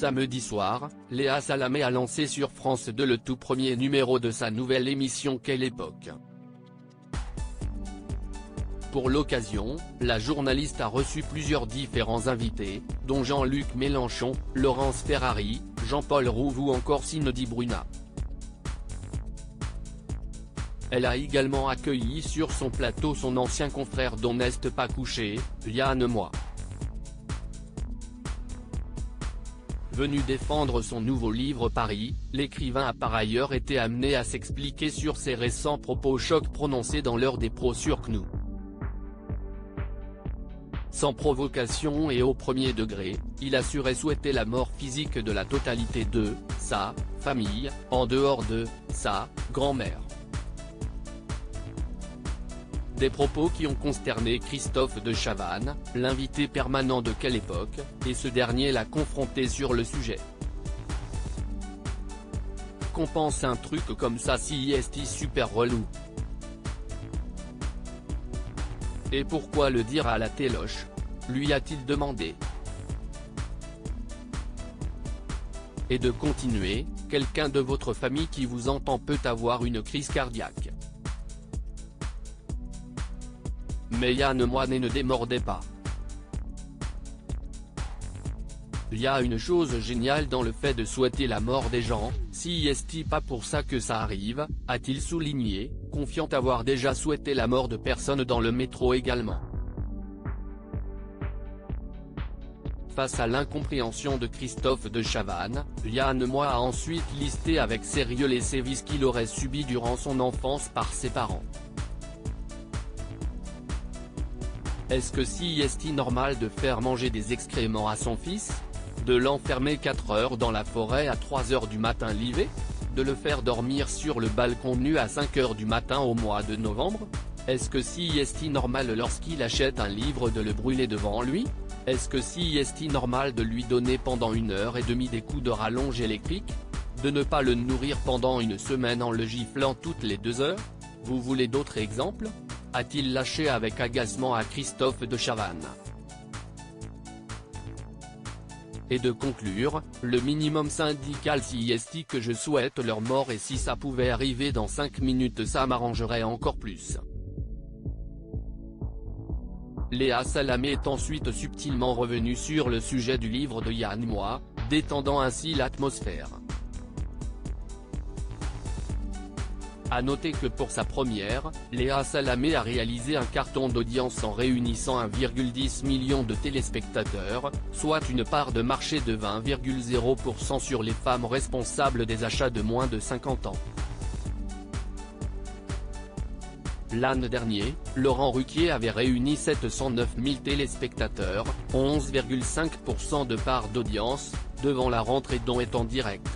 Samedi soir, Léa Salamé a lancé sur France 2 le tout premier numéro de sa nouvelle émission Quelle époque. Pour l'occasion, la journaliste a reçu plusieurs différents invités, dont Jean-Luc Mélenchon, Laurence Ferrari, Jean-Paul Rouve ou encore Cindy Bruna. Elle a également accueilli sur son plateau son ancien confrère dont n'est pas couché, Yann Moix. Venu défendre son nouveau livre Paris, l'écrivain a par ailleurs été amené à s'expliquer sur ses récents propos chocs prononcés dans l'heure des pros sur CNews. Sans provocation et au premier degré, il assurait souhaiter la mort physique de la totalité de sa famille, en dehors de sa grand-mère. Des propos qui ont consterné Christophe de Chavannes, l'invité permanent de Quelle époque, et ce dernier l'a confronté sur le sujet. Qu'on pense un truc comme ça si est super relou. Et pourquoi le dire à la téloche, lui a-t-il demandé. Et de continuer, quelqu'un de votre famille qui vous entend peut avoir une crise cardiaque. Mais Yann Moix ne démordait pas. Il y a une chose géniale dans le fait de souhaiter la mort des gens, si est pas pour ça que ça arrive, a-t-il souligné, confiant avoir déjà souhaité la mort de personnes dans le métro également. Face à l'incompréhension de Christophe de Chavannes, Yann Moix a ensuite listé avec sérieux les sévices qu'il aurait subis durant son enfance par ses parents. Est-ce que si est normal de faire manger des excréments à son fils? De l'enfermer 4 heures dans la forêt à 3 heures du matin l'hiver? De le faire dormir sur le balcon nu à 5 heures du matin au mois de novembre? Est-ce que si est normal lorsqu'il achète un livre de le brûler devant lui? Est-ce que si est normal de lui donner pendant 1h30 des coups de rallonge électrique? De ne pas le nourrir pendant une semaine en le giflant toutes les 2 heures? Vous voulez d'autres exemples? A-t-il lâché avec agacement à Christophe de Chavannes. Et de conclure, le minimum syndical si est que je souhaite leur mort et si ça pouvait arriver dans 5 minutes ça m'arrangerait encore plus. Léa Salamé est ensuite subtilement revenue sur le sujet du livre de Yann Moix, détendant ainsi l'atmosphère. A noter que pour sa première, Léa Salamé a réalisé un carton d'audience en réunissant 1,10 million de téléspectateurs, soit une part de marché de 20,0% sur les femmes responsables des achats de moins de 50 ans. L'an dernier, Laurent Ruquier avait réuni 709 000 téléspectateurs, 11,5% de part d'audience, devant la rentrée dont est en direct.